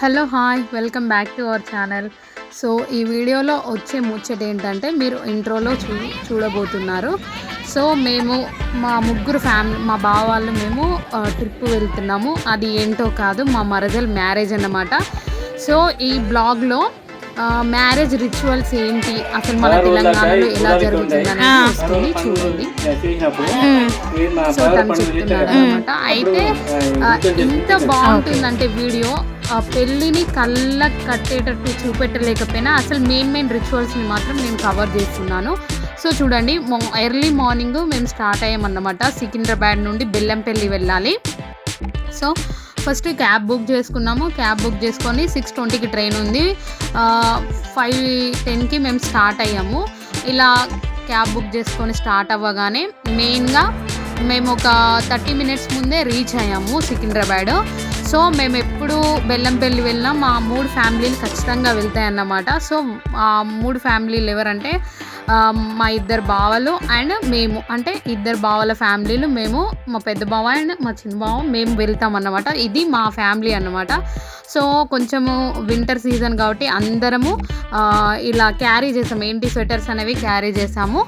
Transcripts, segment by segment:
Hello hi welcome back to our channel. So ఈ వీడియోలో వచ్చే ముచ్చట ఏంటంటే మీరు ఇంట్రోలో చూడబోతున్నారు. సో మేము మా ముగ్గురు ఫ్యామిలీ మా బావ వాళ్ళు మేము ట్రిప్ వెళ్తున్నాము. అది ఏంటో కాదు, మా మరదలు మ్యారేజ్ అన్నమాట. సో ఈ బ్లాగ్లో మ్యారేజ్ రిచువల్స్ ఏంటి, అసలు మన తెలంగాణలో ఎలా జరుగుతుందని వస్తుంది చూడండి. సో తను చెప్తున్నాడు అనమాట. అయితే ఎంత బాగుంటుందంటే వీడియో పెళ్ళిని కళ్ళకు కట్టేటట్టు చూపెట్టలేకపోయినా అసలు మెయిన్ రిచువల్స్ని మాత్రం నేను కవర్ చేస్తున్నాను. సో చూడండి, ఎర్లీ మార్నింగ్ మేము స్టార్ట్ అయ్యామన్నమాట. సికింద్రాబాద్ నుండి బెల్లంపల్లి వెళ్ళాలి. సో ఫస్ట్ క్యాబ్ బుక్ చేసుకున్నాము. క్యాబ్ బుక్ చేసుకొని 6:20కి ట్రైన్ ఉంది. 5:10కి మేము స్టార్ట్ అయ్యాము. ఇలా క్యాబ్ బుక్ చేసుకొని స్టార్ట్ అవ్వగానే మెయిన్గా మేము ఒక 30 మినిట్స్ ముందే రీచ్ అయ్యాము సికింద్రాబాద్. సో మేము ఎప్పుడు బెల్లంపల్లి వెళ్ళినా మా 3 ఫ్యామిలీలు ఖచ్చితంగా వెళ్తాయి అన్నమాట. సో ఆ 3 ఫ్యామిలీలు ఎవరంటే మా 2 బావలు అండ్ మేము, అంటే 2 బావల ఫ్యామిలీలు, మేము, మా పెద్ద బావ అండ్ మా చిన్న బావ, మేము వెళ్తాం అన్నమాట. ఇది మా ఫ్యామిలీ అన్నమాట. సో కొంచెము వింటర్ సీజన్ కాబట్టి అందరము ఇలా క్యారీ చేసాము. ఏంటి స్వెటర్స్ అనేవి క్యారీ చేసాము.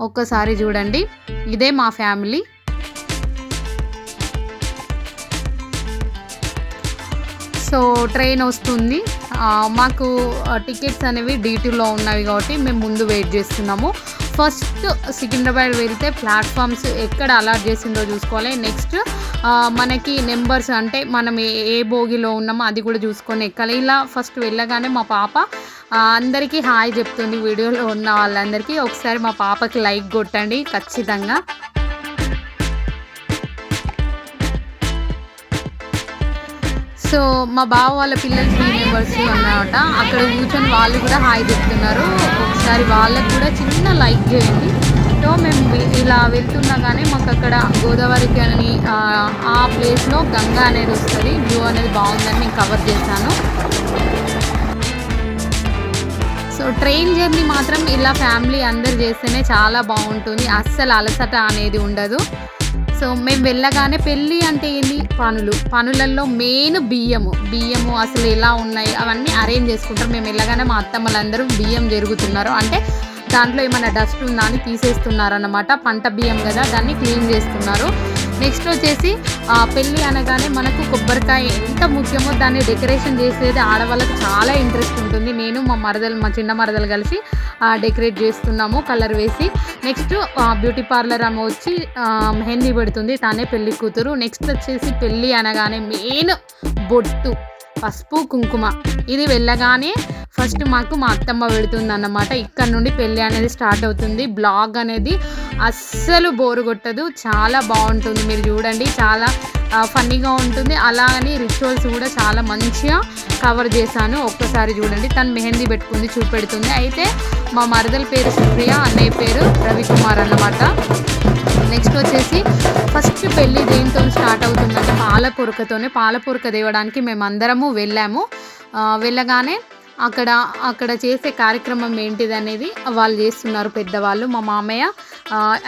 ఒక్కసారి చూడండి, ఇదే మా ఫ్యామిలీ. సో ట్రైన్ వస్తుంది. మాకు టికెట్స్ అనేవి డీటీలో ఉన్నవి కాబట్టి మేము ముందు వెయిట్ చేస్తున్నాము. ఫస్ట్ సికింద్రాబాద్ వెళ్తే ప్లాట్ఫామ్స్ ఎక్కడ అలాట్ చేసిందో చూసుకోవాలి. నెక్స్ట్ మనకి నెంబర్స్, అంటే మనం ఏ బోగిలో ఉన్నామో అది కూడా చూసుకొని ఎక్కాలి. ఇలా ఫస్ట్ వెళ్ళగానే మా పాప అందరికీ హాయ్ చెప్తుంది. వీడియోలో ఉన్న వాళ్ళందరికీ ఒకసారి మా పాపకి లైక్ కొట్టండి ఖచ్చితంగా. సో మా బావ వాళ్ళ పిల్లలు 3 మెంబర్స్ అన్నమాట. అక్కడ కూర్చొని వాళ్ళు కూడా హాయ్ చెప్తున్నారు. ఒకసారి వాళ్ళకు కూడా చిన్న లైక్ చేయండి. సో మేము ఇలా వెళ్తుండగానే మాకు అక్కడ గోదావరికి అని ఆ ప్లేస్లో గంగా అనేది వస్తుంది. వ్యూ అనేది బాగుందని నేను కవర్ చేశాను. సో ట్రైన్ జర్నీ మాత్రం ఇలా ఫ్యామిలీ అందరు చేస్తేనే చాలా బాగుంటుంది. అస్సలు అలసట అనేది ఉండదు. సో మేము వెళ్ళగానే పెళ్ళి అంటే ఏంటి, పనులలో మెయిన్ బియ్యము అసలు ఎలా ఉన్నాయి అవన్నీ అరేంజ్ చేసుకుంటారు. మేము వెళ్ళగానే మా అత్తమ్మలందరూ బియ్యం జరుగుతున్నారు, అంటే దాంట్లో ఏమైనా డస్ట్ ఉందా అని తీసేస్తున్నారు అన్నమాట. పంట బియ్యం కదా, దాన్ని క్లీన్ చేస్తున్నారు. నెక్స్ట్ వచ్చేసి పెళ్ళి అనగానే మనకు కొబ్బరికాయ ఎంత ముఖ్యమో దాన్ని డెకరేషన్ చేసేది ఆడవాళ్ళకి చాలా ఇంట్రెస్ట్ ఉంటుంది. నేను మా చిన్న మరదలు కలిసి డెకరేట్ చేస్తున్నాము కలర్ వేసి. నెక్స్ట్ బ్యూటీ పార్లర్ ఆమె వచ్చి మెహందీ పెడుతుంది, తానే పెళ్లి కూతురు. నెక్స్ట్ వచ్చేసి పెళ్ళి అనగానే మెయిన్ బొట్టు, పసుపు, కుంకుమ. ఇది వెళ్ళగానే ఫస్ట్ మాకు మా అత్తమ్మ పెడుతుంది అన్నమాట. ఇక్కడ నుండి పెళ్ళి అనేది స్టార్ట్ అవుతుంది. బ్లాగ్ అనేది అస్సలు బోరు కొట్టదు, చాలా బాగుంటుంది. మీరు చూడండి, చాలా ఫన్నీగా ఉంటుంది. అలాగని రిచువల్స్ కూడా చాలా మంచిగా కవర్ చేశాను. ఒక్కసారి చూడండి, తను మెహందీ పెట్టుకుంది, చూపెడుతుంది. అయితే మా మరదల పేరు సుప్రియ, అన్నయ్య పేరు రవికుమార్ అన్నమాట. నెక్స్ట్ వచ్చేసి ఫస్ట్ పెళ్ళి దేంతో స్టార్ట్ అవుతుందంటే పాలపొరక తేవడానికి మేమందరము వెళ్ళాము. వెళ్ళగానే అక్కడ చేసే కార్యక్రమం ఏంటిది అనేది వాళ్ళు చేస్తున్నారు పెద్దవాళ్ళు, మా మామయ్య.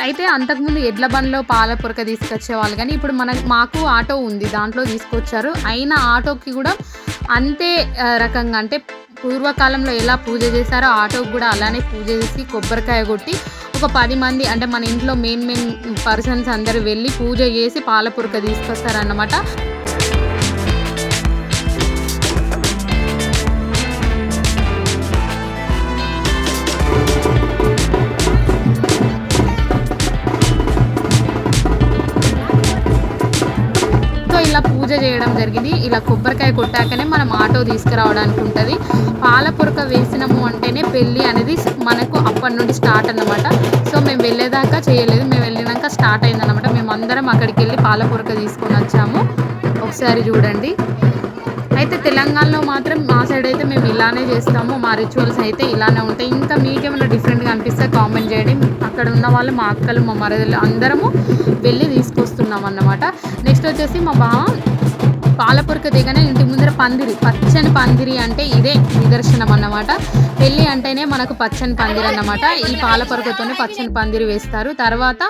అయితే అంతకుముందు ఎడ్ల బండ్లో పాలపొరక తీసుకొచ్చేవాళ్ళు, కానీ ఇప్పుడు మాకు ఆటో ఉంది, దాంట్లో తీసుకొచ్చారు. అయినా ఆటోకి కూడా అంతే రకంగా, అంటే పూర్వకాలంలో ఎలా పూజ చేశారో ఆటోకి కూడా అలానే పూజ చేసి కొబ్బరికాయ కొట్టి ఒక 10 మంది, అంటే మన ఇంట్లో మెయిన్ పర్సన్స్ అందరూ వెళ్ళి పూజ చేసి పాలపొరక తీసుకొస్తారన్నమాట. ఇలా పూజ చేయడం జరిగింది. ఇలా కొబ్బరికాయ కొట్టాకనే మనం ఆటో తీసుకురావడానికి ఉంటుంది. పాలపొరక వేసినాము అంటేనే పెళ్ళి అనేది మనకు అప్పటి నుండి స్టార్ట్ అన్నమాట. సో మేము వెళ్ళేదాకా చేయలేదు, మేము వెళ్ళినాక స్టార్ట్ అయిందన్నమాట. మేము అందరం అక్కడికి వెళ్ళి పాలపొరక తీసుకొని వచ్చాము. ఒకసారి చూడండి. అయితే తెలంగాణలో మాత్రం మా సైడ్ అయితే మేము ఇలానే చేస్తాము. మా రిచువల్స్ అయితే ఇలానే ఉంటాయి. ఇంకా మీకేమైనా డిఫరెంట్గా అనిపిస్తే కామెంట్ చేయండి. అక్కడ ఉన్న వాళ్ళు, మా అక్కలు, మా మరదలు అందరము వెళ్ళి తీసుకొస్తున్నాం అన్నమాట. నెక్స్ట్ వచ్చేసి మా బావ పాలపొరక దిగనే ఇంటి ముందర పచ్చని పందిరి, అంటే ఇదే నిదర్శనం అన్నమాట. పెళ్ళి అంటేనే మనకు పచ్చని పందిరి అన్నమాట. ఈ పాలపొరకతోనే పచ్చని పందిరి వేస్తారు. తర్వాత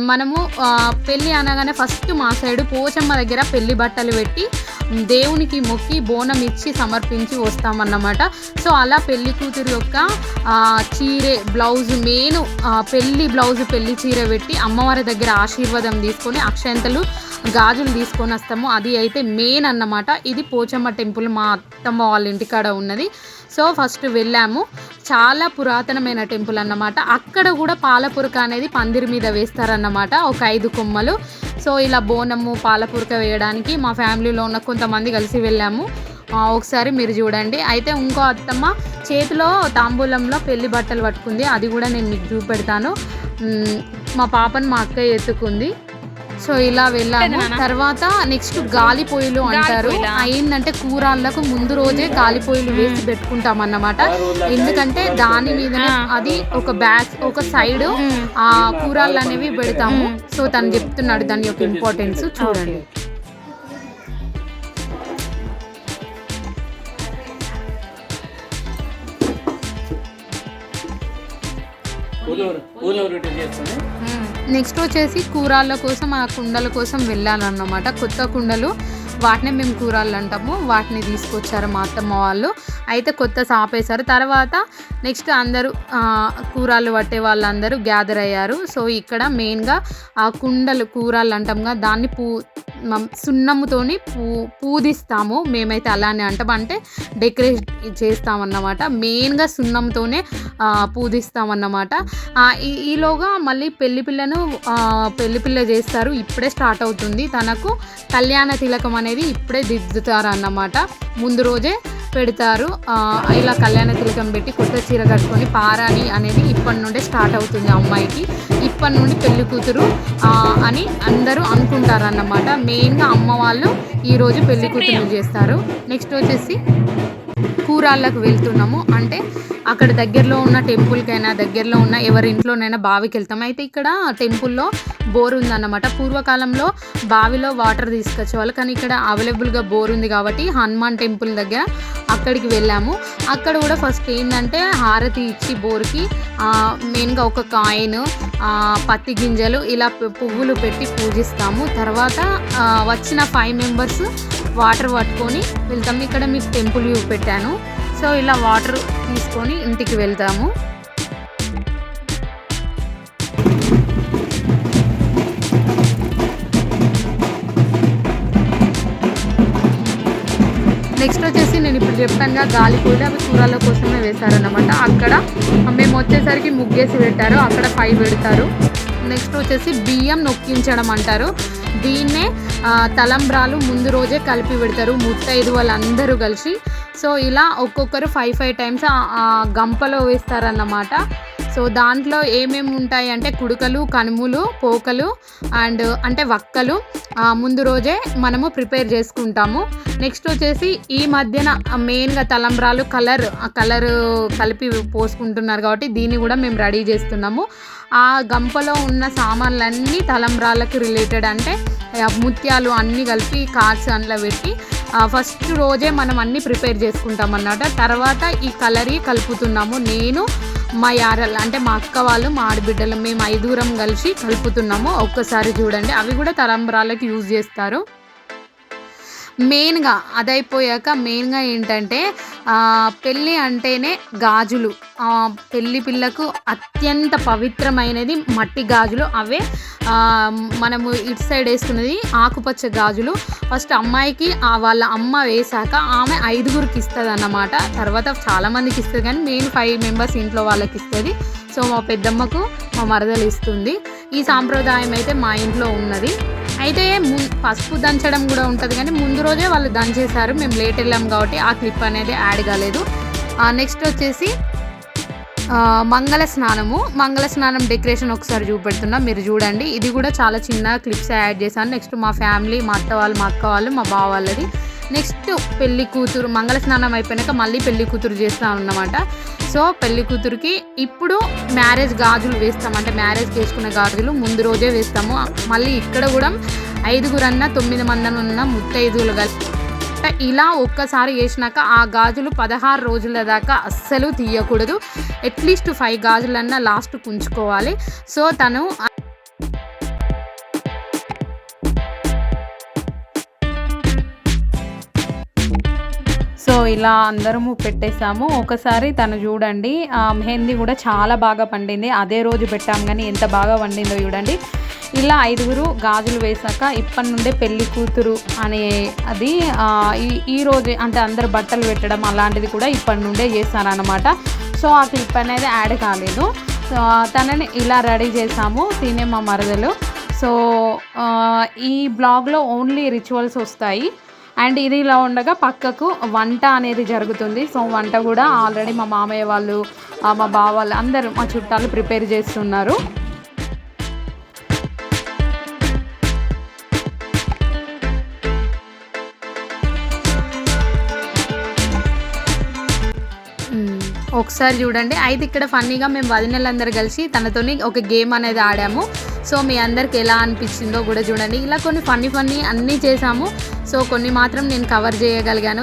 మనము పెళ్ళి అనగానే ఫస్ట్ మా సైడు పోచమ్మ దగ్గర పెళ్లి బట్టలు పెట్టి దేవునికి మొక్కి బోనం ఇచ్చి సమర్పించి వస్తామన్నమాట. సో అలా పెళ్లి కూతురు యొక్క చీరే బ్లౌజ్ మెయిన్ పెళ్లి బ్లౌజ్ పెళ్లి చీర పెట్టి అమ్మవారి దగ్గర ఆశీర్వాదం తీసుకొని అక్షంతలు గాజులు తీసుకొని వస్తాము. అది అయితే మెయిన్ అన్నమాట. ఇది పోచమ్మ టెంపుల్ మా అత్తమ్మ వాళ్ళ ఇంటికాడ ఉన్నది. సో ఫస్ట్ వెళ్ళాము. చాలా పురాతనమైన టెంపుల్ అన్నమాట. అక్కడ కూడా పాలపురక అనేది పందిరి మీద వేస్తారన్నమాట, ఒక 5 కొమ్మలు. సో ఇలా బోనము పాలపురక వేయడానికి మా ఫ్యామిలీలో ఉన్న కొంతమంది కలిసి వెళ్ళాము. ఒకసారి మీరు చూడండి. అయితే ఇంకో అత్తమ్మ చేతిలో తాంబూలంలో పెళ్లి బట్టలు పట్టుకుంది, అది కూడా నేను మీకు చూపెడతాను. మా పాపను మా అక్క ఎత్తుకుంది. సో ఇలా వెళ్ళాము. తర్వాత నెక్స్ట్ గాలి పొయ్యిలు అంటారు. అయిందంటే కూరళ్ళకు ముందు రోజే గాలి పొయ్యిలు వేసి పెట్టుకుంటాం అన్నమాట. ఎందుకంటే దాని మీద అది ఒక సైడ్ ఆ కూరళ్ళు అనేవి పెడతాము. సో తను చెప్తున్నాడు దాని యొక్క ఇంపార్టెన్స్ చూడండి. నెక్స్ట్ వచ్చేసి కూరళ్ళ కోసం ఆ కుండల కోసం వెళ్ళాలన్నమాట. కొత్త కుండలు, వాటినే మేము కూరళ్ళు అంటాము. వాటిని తీసుకొచ్చారు మా అత్తమ్మ వాళ్ళు. అయితే కొత్త సాపేశారు. తర్వాత నెక్స్ట్ అందరూ కూరళ్ళు పట్టే వాళ్ళందరూ గ్యాదర్ అయ్యారు. సో ఇక్కడ మెయిన్గా ఆ కుండలు కూరళ్ళు అంటాంగా దాన్ని సున్నముతోని పూజిస్తాము. మేమైతే అలానే అంటాం, అంటే డెకరేట్ చేస్తామన్నమాట. మెయిన్గా సున్నంతోనే పూజిస్తామన్నమాట. ఈలోగా మళ్ళీ పెళ్లి పిల్ల చేస్తారు. ఇప్పుడే స్టార్ట్ అవుతుంది. తనకు కళ్యాణ తిలకం అనేది ఇప్పుడే దిద్దుతారు అన్నమాట. ముందు రోజే పెడతారు. ఇలా కళ్యాణ తిలకం పెట్టి కొత్త చీర కట్టుకొని పారాణి అనేది ఇప్పటి నుండే స్టార్ట్ అవుతుంది అమ్మాయికి. ఇప్పటి నుండి పెళ్లి కూతురు అని అందరూ అనుకుంటారు అన్నమాట. మెయిన్గా అమ్మ వాళ్ళు ఈరోజు పెళ్లి కూతురు చేస్తారు. నెక్స్ట్ వచ్చేసి కూరాళ్ళకు వెళ్తున్నాము. అంటే అక్కడ దగ్గరలో ఉన్న టెంపుల్కైనా దగ్గరలో ఉన్న ఎవరి ఇంట్లోనైనా బావికి వెళ్తాం. అయితే ఇక్కడ టెంపుల్లో బోర్ ఉందన్నమాట. పూర్వకాలంలో బావిలో వాటర్ తీసుకొచ్చేవాళ్ళు, కానీ ఇక్కడ అవైలబుల్గా బోర్ ఉంది కాబట్టి హనుమాన్ టెంపుల్ దగ్గర అక్కడికి వెళ్ళాము. అక్కడ కూడా ఫస్ట్ ఏంటంటే హారతి ఇచ్చి బోర్కి మెయిన్గా ఒక కాయిన్, పత్తి గింజలు ఇలా పువ్వులు పెట్టి పూజిస్తాము. తర్వాత వచ్చిన 5 మెంబర్స్ వాటర్ పట్టుకొని వెళ్తాము. ఇక్కడ మీకు టెంపుల్ వ్యూ పెట్టాను. సో ఇలా వాటర్ తీసుకొని ఇంటికి వెళ్తాము. నెక్స్ట్ వచ్చేసి నేను ఇప్పుడు చెప్పానుగా గాలి పొయ్యిలు, అవి కూరల కోసమే వేశారన్నమాట. అక్కడ మేము వచ్చేసరికి ముగ్గేసి పెట్టారు, అక్కడ 5 పెడతారు. నెక్స్ట్ వచ్చేసి బియ్యం నొక్కించడం అంటారు. దీన్నే తలంబ్రాలు ముందు రోజే కలిపి పెడతారు ముత్తైదు వాళ్ళందరూ కలిసి. సో ఇలా ఒక్కొక్కరు 5 టైమ్స్ ఆ గంపలో వేస్తారన్నమాట. సో దాంట్లో ఏమేమి ఉంటాయి అంటే కుడుకలు, కనుములు, పోకలు అండ్ అంటే వక్కలు ముందు రోజే మనము ప్రిపేర్ చేసుకుంటాము. నెక్స్ట్ వచ్చేసి ఈ మధ్యన మెయిన్గా తలంబ్రాలు కలర్ కలిపి పోసుకుంటున్నారు కాబట్టి దీన్ని కూడా మేము రెడీ చేస్తున్నాము. ఆ గంపలో ఉన్న సామాన్లన్నీ తలంబ్రాలకు రిలేటెడ్, అంటే ముత్యాలు అన్నీ కలిపి కార్డ్స్ అందులో పెట్టి ఫస్ట్ రోజే మనం అన్నీ ప్రిపేర్ చేసుకుంటాం అన్నమాట. తర్వాత ఈ కలరీ కలుపుతున్నాము. నేను మా యారల్ అంటే మా అక్క వాళ్ళు మా ఆడబిడ్డలు మేము 5 కలిసి కలుపుతున్నాము. ఒక్కసారి చూడండి, అవి కూడా తలంబ్రాలకు యూజ్ చేస్తారు. మెయిన్గా అదైపోయాక మెయిన్గా ఏంటంటే పెళ్ళి అంటేనే గాజులు. పెళ్ళి పిల్లకు అత్యంత పవిత్రమైనది మట్టి గాజులు. అవే మనము ఇటు సైడ్ వేసుకున్నది ఆకుపచ్చ గాజులు. ఫస్ట్ అమ్మాయికి వాళ్ళ అమ్మ వేశాక ఆమె 5 ఇస్తుంది అన్నమాట. తర్వాత చాలామందికి ఇస్తుంది, కానీ మెయిన్ 5 మెంబర్స్ ఇంట్లో వాళ్ళకి ఇస్తుంది. సో మా పెద్దమ్మకు మా మరదలు ఇస్తుంది. ఈ సాంప్రదాయం అయితే మా ఇంట్లో ఉన్నది. అయితే పసుపు దంచడం కూడా ఉంటుంది, కానీ ముందు రోజే వాళ్ళు దంచేశారు. మేము లేట్ వెళ్ళాం కాబట్టి ఆ క్లిప్ అనేది యాడ్ కాలేదు. నెక్స్ట్ వచ్చేసి మంగళ స్నానం డెకరేషన్ ఒకసారి చూపెడుతున్నా, మీరు చూడండి. ఇది కూడా చాలా చిన్న క్లిప్స్ యాడ్ చేశాను. నెక్స్ట్ మా ఫ్యామిలీ, మా అత్త వాళ్ళు, మా అక్క వాళ్ళు, మా బావ వాళ్ళది. నెక్స్ట్ పెళ్లి కూతురు మంగళ స్నానం అయిపోయాక మళ్ళీ పెళ్లి కూతురు చేస్తాం అన్నమాట. సో పెళ్లి కూతురికి ఇప్పుడు మ్యారేజ్ గాజులు వేస్తాం, అంటే మ్యారేజ్ చేసుకున్న గాజులు ముందు రోజే వేస్తాము. మళ్ళీ ఇక్కడ కూడా 5 అన్నా 9 మంది ఉన్న ముత్తైదువులు కలిసి ఇలా ఒక్కసారి వేసినాక ఆ గాజులు 16 రోజుల దాకా అస్సలు తీయకూడదు. అట్లీస్ట్ 5 గాజులన్నా లాస్ట్ ఉంచుకోవాలి. సో తను సో ఇలా అందరము పెట్టేసాము. ఒకసారి తను చూడండి మెహందీ కూడా చాలా బాగా పండింది. అదే రోజు పెట్టాం కానీ ఎంత బాగా పండిందో చూడండి. ఇలా 5గురు గాజులు వేసాక ఇప్పటి నుండే పెళ్లి కూతురు అనే అది ఈ రోజు అంటే అందరు బట్టలు పెట్టడం అలాంటిది కూడా ఇప్పటి నుండే చేస్తారనమాట. సో ఆ క్లిప్ అనేది యాడ్ కాలేదు. సో తనని ఇలా రెడీ చేసాము, తినే మా మరదలు. సో ఈ బ్లాగ్లో ఓన్లీ రిచువల్స్ వస్తాయి. అండ్ ఇది ఇలా ఉండగా పక్కకు వంట అనేది జరుగుతుంది. సో వంట కూడా ఆల్రెడీ మా మామయ్య వాళ్ళు, మా బావ వాళ్ళు అందరూ మా చుట్టాలు ప్రిపేర్ చేస్తున్నారు. ఒకసారి చూడండి. అయితే ఇక్కడ ఫన్నీగా మేము వదినలందరూ కలిసి తనతోని ఒక గేమ్ అనేది ఆడాము. సో మీ అందరికి ఎలా అనిపించిందో కూడా చూడండి. ఇలా కొన్ని ఫన్నీ అన్నీ చేసాము. సో కొన్ని మాత్రం నేను కవర్ చేయగలిగాను.